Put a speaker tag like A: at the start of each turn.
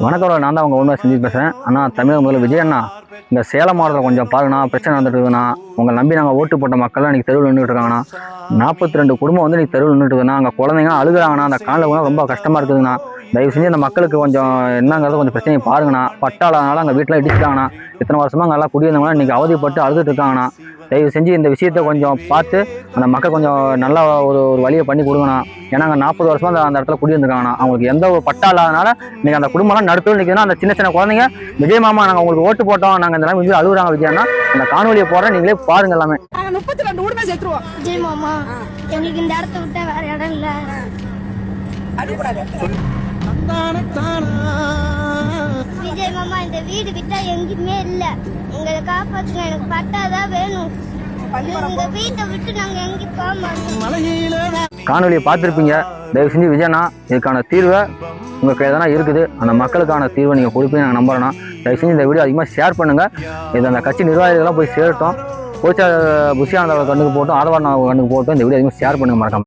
A: வணக்கம், நான் தான் உங்கள் உண்மை செஞ்சு பேசுகிறேன். அண்ணா, தமிழக முதல்வர் விஜய் அண்ணா, இந்த சேலம் மாவட்டத்தில் கொஞ்சம் பாருங்கண்ணா, பிரச்சனை நடந்துட்டு இருக்குதுண்ணா. உங்களை நம்பி நாங்கள் ஓட்டு போட்ட மக்கள்லாம் இன்றைக்கி தெருவில் நின்றுட்டு இருக்காங்கண்ணா. 42 குடும்பம் வந்து இன்றைக்கி தெருவில் நின்றுட்டு இருக்குதுண்ணா. அங்கே குழந்தைங்க அழுகுறாங்கண்ணா. அந்த காலில் கூட ரொம்ப கஷ்டமாக இருக்குதுண்ணா. தயவு செஞ்சு அந்த மக்களுக்கு கொஞ்சம் என்னங்கிறது கொஞ்சம் பிரச்சனையை பாருங்கண்ணா. பட்டாளனால அங்கே வீட்டில் இடிச்சிட்டாங்கண்ணா. இத்தனை வருஷமாக அங்கே எல்லாம் குடியிருந்தவங்களாம் இன்றைக்கி அவதிப்பட்டு அழுதுட்டு இருக்காங்கண்ணா. தயவு செஞ்சு இந்த விஷயத்தை கொஞ்சம் பார்த்து அந்த மக்கள் கொஞ்சம் நல்லா ஒரு வழியை பண்ணி கொடுங்கண்ணா. ஏன்னா அங்கே 40 வருஷமாக அந்த இடத்துல குடியிருந்துருக்காங்கண்ணா. அவங்களுக்கு எந்த ஒரு பட்டா இல்லாதனால இன்றைக்கி அந்த குடும்பம்லாம் நடுத்தோடு நிற்குதுன்னா, அந்த சின்ன சின்ன குழந்தைங்க விஜய் மாமா நாங்கள் உங்களுக்கு ஓட்டு போட்டோம், நாங்கள் இந்த விஜய் அழுகுறாங்க விஜயன்னா, அந்த காணொலியை போடுறேன், நீங்களே பாருங்க எல்லாமே.
B: 32 உடனே சேர்த்துருவோம்.
C: விஜய் மாமா, எங்களுக்கு இந்த இடத்த விட்டா வேற இடம் இல்ல. விஜய் மாமா, இந்த வீடு விட்டா எங்கேயுமே இல்ல. எங்களை காப்பாத்துங்க, எனக்கு பட்டாதான் வேணும். இந்த வீட்டை விட்டு நாங்க எங்கேயும் போக மாட்டோம்.
A: காணொலியை பார்த்துருப்பீங்க. தயவு செஞ்சு விஜயண்ணா, இதுக்கான தீர்வை உங்கள் கையில் தானே இருக்குது. அந்த மக்களுக்கான தீர்வை நீங்கள் கொடுப்பீங்க நாங்கள் நம்புறோன்னா. தயவு செஞ்சு இந்த வீடியோ அதிகமாக ஷேர் பண்ணுங்கள். இது அந்த கட்சி நிர்வாகிகள்லாம் போய் சேரட்டும். கோச்சா புஷியானந்த கண்ணுக்கு போட்டும், ஆதவான கண்ணுக்கு போட்டும் இந்த வீடியோ அதிகமாக ஷேர் பண்ணுங்கள் மறக்காம.